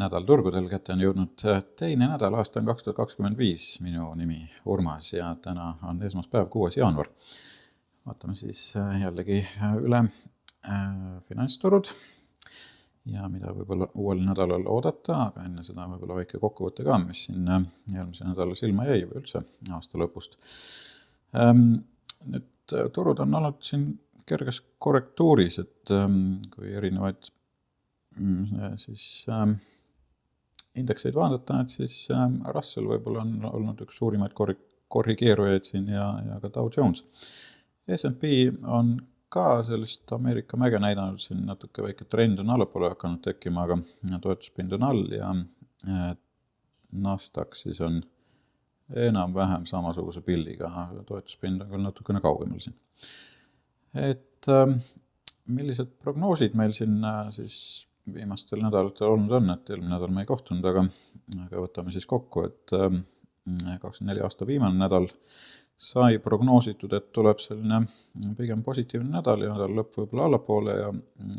nädal turgudel kätte on jõudnud teine nädal, aasta on 2025, minu nimi Urmas ja täna on esmaspäev, 6. jaanuar. Vaatame siis jällegi üle finantsturud ja mida võib-olla uuel nädalal oodata, aga enne seda võib-olla väike kokkuvõte ka, mis siin järgmise nädala silma jäi või üldse aasta lõpust. Nüüd turud on olnud siin kerges korrektuuris, et kui erinevaid siis indekseid vaadata, et siis Russell võib-olla on olnud üks suurimaid korrigeerujaid siin ja ka Dow Jones. S&P on ka sellist Ameerika mäge näidanud, siin natuke väike trend on allapoole hakanud tekkima, aga toetuspind on all ja Nasdaq siis on enam-vähem samasuguse pildiga, toetuspind on küll natukene kaugemal siin. Et millised prognoosid meil siin siis viimastel nädalatel olnud on, et eelmine nädal me ei kohtunud, aga võtame siis kokku, et 24 aasta viimane nädal sai prognoositud, et tuleb selline pigem positiivne nädal ja nädal lõpp võib-olla allapoole ja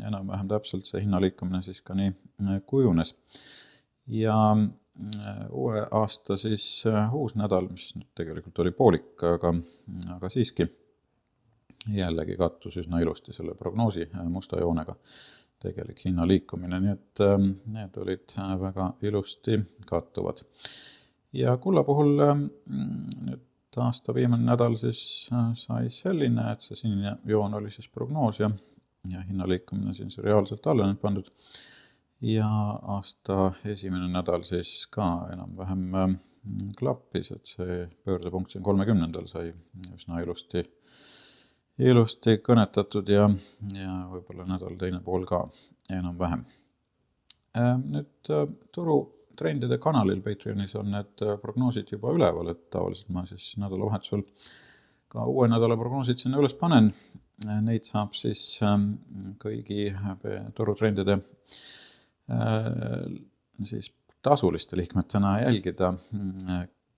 enam-vähem täpselt see hinnaliikumine siis ka nii kujunes. Ja uue aasta siis uus nädal, mis tegelikult oli poolik, aga siiski jällegi kattus üsna ilusti selle prognoosi musta joonega tegelik hinnaliikumine, nii et need olid väga ilusti kattuvad. Ja kulla puhul nüüd aasta viimane nädal siis sai selline, et see sinine joon oli siis prognoos ja hinnaliikumine siin reaalselt alla nüüd pandud. Ja aasta esimene nädal siis ka enam-vähem klappis, et see pöördepunkt siin 30. sai üsna ilusti kõnetatud ja võib-olla nädal teine pool ka enam-vähem. Nüüd turutrendide kanalil Patreonis on need prognoosid juba üleval, et tavaliselt ma siis nädalavahetusel ka uue nädala prognoosid sinna üles panen. Neid saab siis kõigi turutrendide siis tasuliste liikmetena jälgida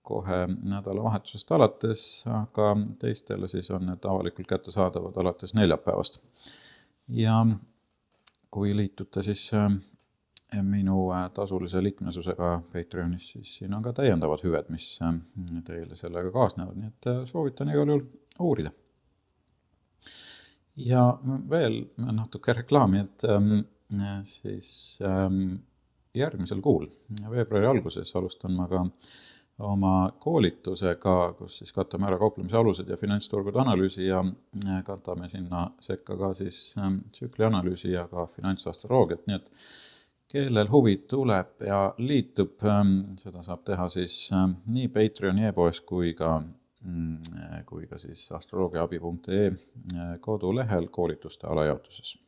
kohe nädalavahetusest alates, aga teistele siis on need avalikult kättesaadavad alates neljapäevast. Ja kui liitute siis minu tasulise liikmesusega Patreonis, siis siin on ka täiendavad hüved, mis teile sellega kaasnevad, nii et soovitan igal juhul uurida. Ja veel natuke reklaami, et siis järgmisel kuul, veebruari alguses alustan ma ka oma koolitusega, kus siis katame ära kauplemise alused ja finantsturgude analüüsi ja katame sinna sekka ka siis tsüklianalüüsi ja ka finantsastroloogiat, nii et kellel huvi tuleb ja liitub, seda saab teha siis nii Patreoni e-poes kui ka siis astroloogiaabi.ee kodulehel koolituste alajaotuses.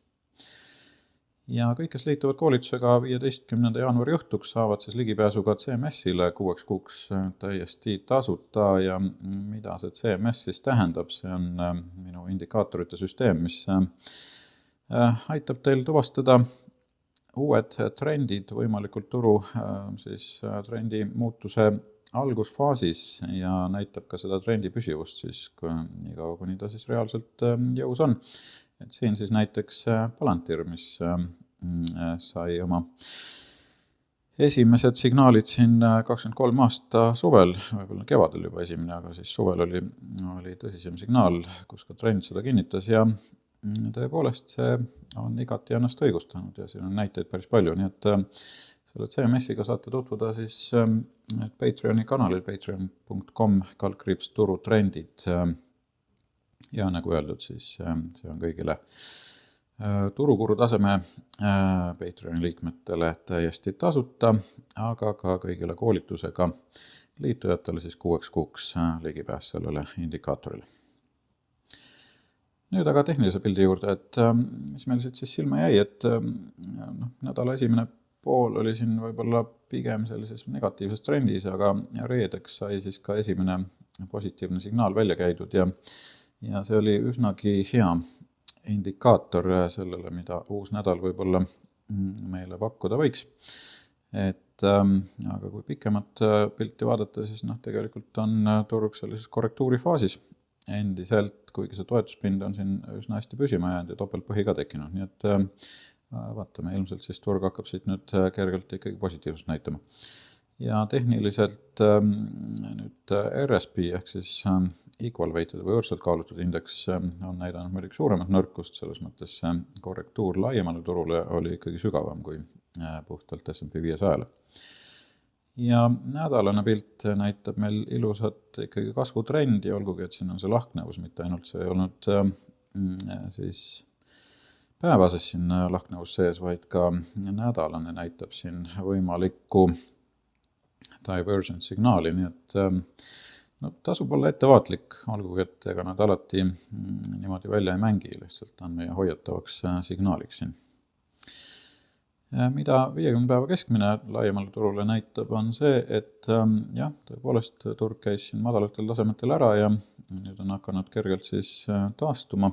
Ja kõik, kes liituvad koolitusega 15. jaanuari õhtuks, saavad siis ligipääsu ka CMS-ile 6 kuuks täiesti tasuta ja mida see CMS siis tähendab, see on minu indikaatorite süsteem, mis aitab teil tuvastada uued trendid võimalikult turu siis trendi muutuse algusfaasis ja näitab ka seda trendi püsivust siis nii kaua, kuni ta siis reaalselt jõus on. Et siin siis näiteks Palantir, mis sai oma esimesed signaalid siin 23 aasta suvel, võib-olla kevadel juba esimene, aga siis suvel oli tõsisem signaal, kus ka trend seda kinnitas ja tõepoolest see on igati ennast õigustanud ja siin on näiteid päris palju, nii et selle CMS-iga saate tutvuda siis Patreoni kanalil patreon.com/turutrendid ja nagu öeldud, siis see on kõigile turukuru taseme Patreoni liikmetele täiesti tasuta, aga ka kõigile koolitusega liitujatele siis 6 kuuks ligipääs sellele indikaatorile. Nüüd aga tehnilise pildi juurde, et mis meil siis silma jäi, et nädala esimene pool oli siin võib-olla pigem sellises negatiivses trendis, aga reedeks sai siis ka esimene positiivne signaal välja käidud ja see oli üsnagi hea indikaator sellele, mida uus nädal võib-olla meile pakkuda võiks. Aga kui pikemat pilti vaadata, siis tegelikult on turg sellises korrektuurifaasis endiselt, kuigi see toetuspind on siin üsna hästi püsima jäänud ja topeltpõhi ka tekkinud. Nii et vaatame, ilmselt siis turg hakkab siit nüüd kergelt ikkagi positiivsust näitama. Ja tehniliselt nüüd RSP ehk siis equal weighted või võrdselt kaalutud indeks on näidanud muidugi suuremat nõrkust, selles mõttes korrektuur laiemale turule oli ikkagi sügavam kui puhtalt S&P 500-le. Ja nädalane pilt näitab meil ilusat ikkagi kasvutrendi, olgugi, et siin on see lahknevus, mitte ainult see ei olnud siis päevases siin lahknevus sees, vaid ka nädalane näitab siin võimalikku divergent signaali, nii et tasub olla ettevaatlik, olgugi, et ega nad alati niimoodi välja ei mängi, lihtsalt on meie hoiatavaks signaaliks siin. Mida 50 päeva keskmine laiemale turule näitab, on see, et jah, tõepoolest turg käis siin madalatel tasemetel ära ja nüüd on hakanud kergelt siis taastuma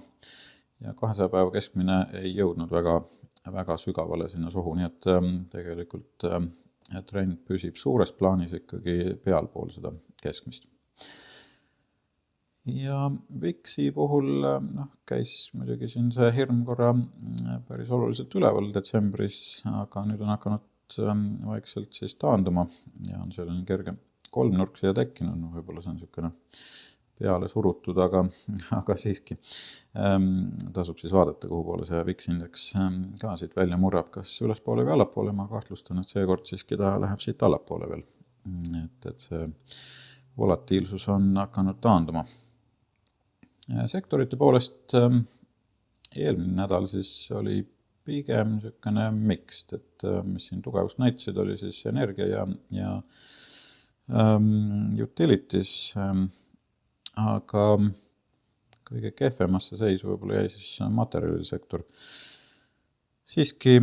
ja 200 päeva keskmine ei jõudnud väga sügavale sinna sohu, nii et tegelikult trend püsib suures plaanis ikkagi pealpool seda keskmist. Ja VIX-i puhul käis muidugi siin see hirm korra päris oluliselt üleval detsembris, aga nüüd on hakanud vaikselt siis taanduma ja on selline kerge kolmnurk siia tekkinud, võib-olla see on niisugune peale surutud, aga siiski tasub siis vaadata, kuhu poole see VIX indeks ka siit välja murrab, kas ülespoole või allapoole, ma kahtlustan, et seekord siiski ta läheb siit allapoole veel, et see volatiilsus on hakanud taanduma. Sektorite poolest eelmine nädal siis oli pigem niisugune mixed, et mis siin tugevust näitasid, oli siis energia ja utilities, aga kõige kehvemasse seisu võib-olla jäi siis materjalisektor. Siiski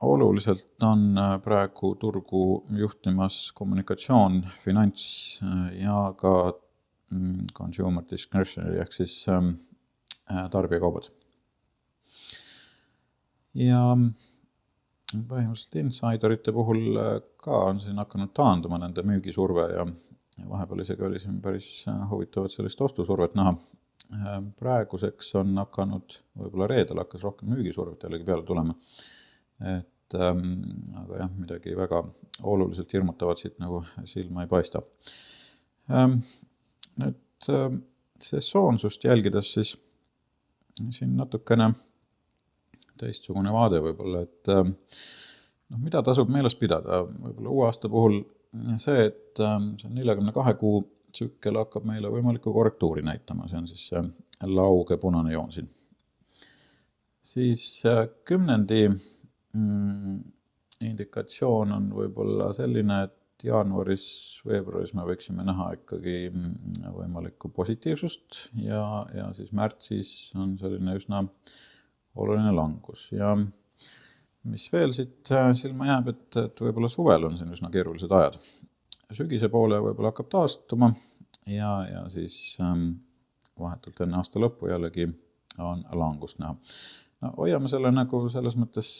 oluliselt on praegu turgu juhtimas kommunikatsioon, finants ja ka consumer discretionary ehk siis tarbijakaubad. Ja põhimõtteliselt insiderite puhul ka on siin hakanud taanduma nende müügisurve ja vahepeal isegi oli siin päris huvitavat sellist ostusurvet näha. Praeguseks on hakanud, võib-olla reedel hakkas rohkem müügisurvet jällegi peale tulema, aga jah, midagi väga oluliselt hirmutavat siit nagu silma ei paista. Nüüd sesoonsust jälgides siis siin natukene teistsugune vaade võib-olla, et mida tasub meeles pidada, võib-olla uue aasta puhul see, et see 42 kuu tsükkel hakkab meile võimalikku korrektuuri näitama, see on siis see lauge punane joon siin. Siis kümnendi indikatsioon on võib-olla selline, et jaanuaris, veebruaris me võiksime näha ikkagi võimalikku positiivsust ja siis märtsis on selline üsna oluline langus. Ja mis veel siit silma jääb, et võib-olla suvel on siin üsna keerulised ajad. Sügise poole võib-olla hakkab taastuma ja siis vahetult enne aasta lõppu jällegi on langust näha. No, hoiame selle nagu selles mõttes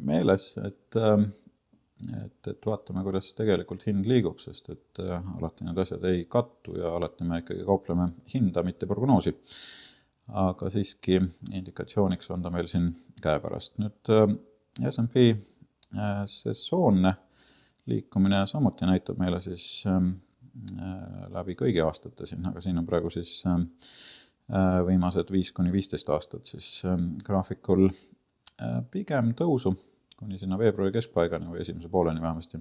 meeles, et vaatame, kuidas tegelikult hind liigub, sest et alati need asjad ei kattu ja alati me ikkagi kaupleme hinda, mitte prognoosi. Aga siiski indikatsiooniks on ta meil siin käepärast. Nüüd S&P sesoonne liikumine samuti näitab meile siis läbi kõigi aastate siin, aga siin on praegu siis viimased 5–15 aastat siis graafikul pigem tõusu kuni sinna veebruari keskpaigani või esimese pooleni vähemasti.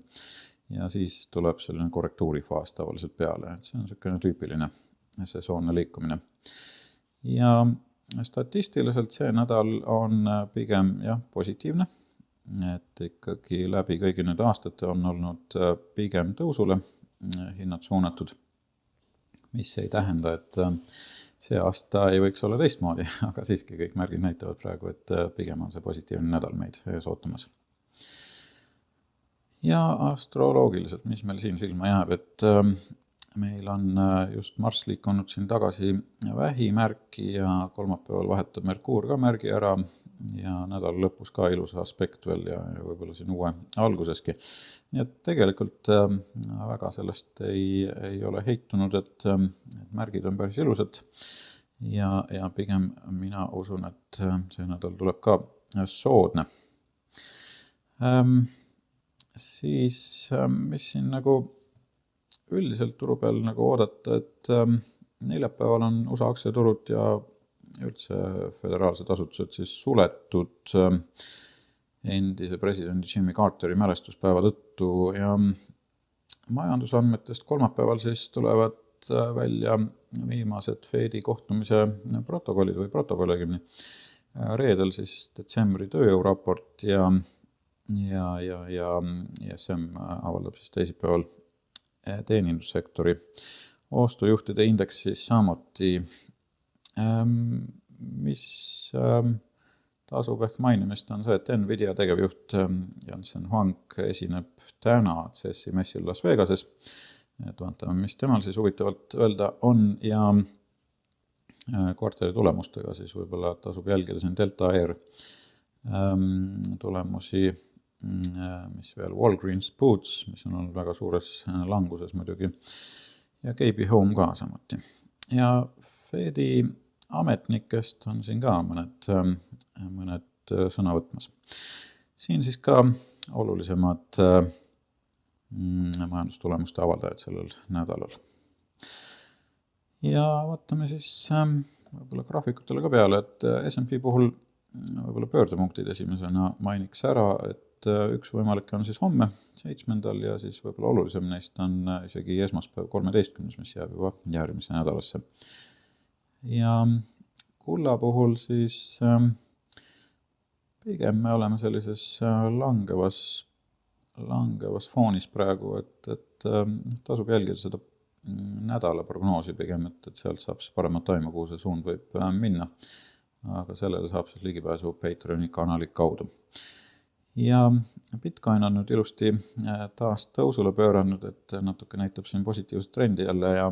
Ja siis tuleb selline korrektuurifaas tavaliselt peale, et see on niisugune tüüpiline sesoonne liikumine. Ja statistiliselt see nädal on pigem positiivne, et ikkagi läbi kõigi need aastate on olnud pigem tõusule hinnad suunatud, mis ei tähenda, et see aasta ei võiks olla teistmoodi, aga siiski kõik märgid näitavad praegu, et pigem on see positiivne nädal meid ees ootamas. Ja astroloogiliselt, mis meil siin silma jääb, et meil on just Marss liikunud siin tagasi vähimärki ja kolmapäeval vahetab Merkuur ka märgi ära ja nädala lõpus ka ilus aspekt veel ja võib-olla siin uue alguseski. Nii et tegelikult väga sellest ei ole heitunud, et märgid on päris ilusad ja pigem mina usun, et see nädal tuleb ka soodne. Siis mis siin nagu üldiselt turu peal nagu oodata, et neljapäeval on USA aktsiaturud ja üldse föderaalsed asutused siis suletud endise presidendi Jimmy Carteri mälestuspäeva tõttu ja majandusandmetest kolmapäeval siis tulevad välja viimased Fedi kohtumise protokollid või protokoll õigemini. Reedel siis detsembri tööjõuraport ja ISM avaldab siis teisipäeval teenindussektori ostujuhtide indeks siis samuti. Mis tasub ehk mainimist on see, et Nvidia tegevjuht Jensen Huang esineb täna CES-i messil Las Vegases. Et vaatame, mis temal siis huvitavalt öelda on ja kvartali tulemustega siis võib-olla tasub jälgida siin Delta Air tulemusi, mis veel Walgreens Boots, mis on olnud väga suures languses muidugi, ja KB Home ka samuti. Ja Fedi ametnikest on siin ka mõned sõna võtmas. Siin siis ka olulisemad majandustulemuste avaldajad sellel nädalal. Ja vaatame siis võib-olla graafikutele ka peale, et S&P puhul võib-olla pöördepunktid esimesena mainiks ära, et üks võimalik on siis homme 7. ja siis võib-olla olulisem neist on isegi esmaspäev 13, mis jääb juba järgmise nädalasse. Ja kulla puhul siis pigem me oleme sellises langevas foonis praegu, et tasub jälgida seda nädala prognoosi pigem, et sealt saab siis paremat aimu, kuhu see suund võib minna. Aga sellele saab siis ligipääsu Patreoni kanali kaudu. Ja Bitcoin on nüüd ilusti taas tõusule pööranud, et natuke näitab siin positiivset trendi jälle ja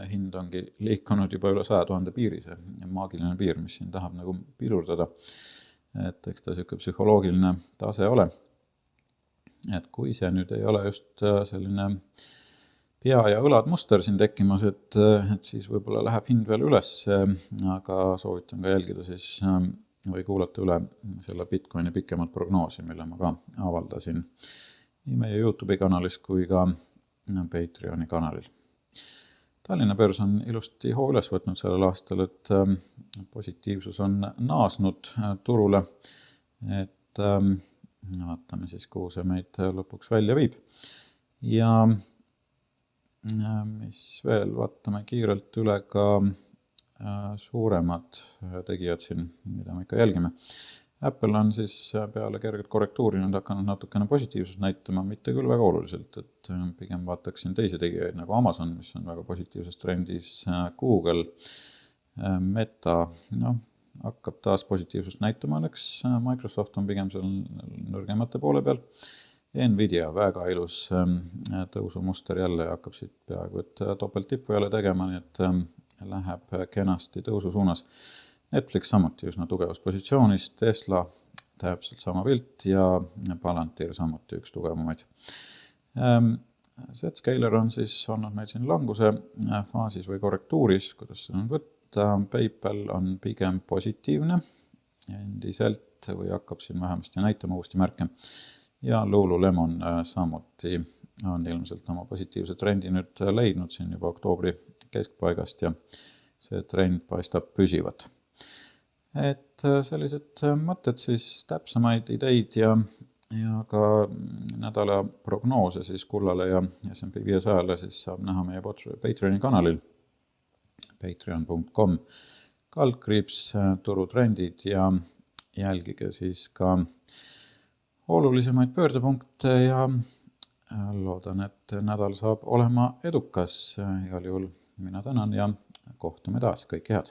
hind ongi liikunud juba üle 100 000 piiri, see maagiline piir, mis siin tahab nagu pidurdada. Et eks ta siuke psühholoogiline tase ole. Et kui see nüüd ei ole just selline pea ja õlad muster siin tekkimas, et siis võib-olla läheb hind veel üles, aga soovitan ka jälgida siis või kuulata üle selle Bitcoini pikemat prognoosi, mille ma ka avaldasin nii meie YouTube'i kanalis kui ka Patreoni kanalil. Tallinna börs on ilusti hoo üles võtnud sellel aastal, et positiivsus on naasnud turule, et vaatame siis, kuhu see meid lõpuks välja viib. Ja mis veel, vaatame kiirelt üle ka suuremad tegijad siin, mida me ikka jälgime. Apple on siis peale kerget korrektuuri nüüd hakanud natukene positiivsust näitama, mitte küll väga oluliselt, et pigem vaataksin teisi tegijaid nagu Amazon, mis on väga positiivses trendis, Google, Meta, hakkab taas positiivsust näitama, õnneks Microsoft on pigem seal nõrgemate poole peal. Nvidia väga ilus tõusumuster jälle hakkab siit peaaegu, et topelttipu jälle tegema, nii et läheb kenasti tõusu suunas. Netflix samuti üsna tugevas positsioonis, Tesla täpselt sama pilt ja Palantir samuti üks tugevamaid. Zscaler on siis olnud meil siin languse faasis või korrektuuris, kuidas see on võtta. PayPal on pigem positiivne endiselt või hakkab siin vähemasti näitama uuesti märke. Ja Lululemon samuti on ilmselt oma positiivse trendi nüüd leidnud siin juba oktoobri keskpaigast ja see trend paistab püsivat. Et sellised mõtted siis täpsemaid ideid ja ka nädala prognoose siis kullale ja S&P 500-le siis saab näha meie Patreoni kanalil patreon.com /turutrendid ja jälgige siis ka olulisemaid pöördepunkte ja loodan, et nädal saab olema edukas. Igal juhul mina tänan ja kohtume taas, kõike head!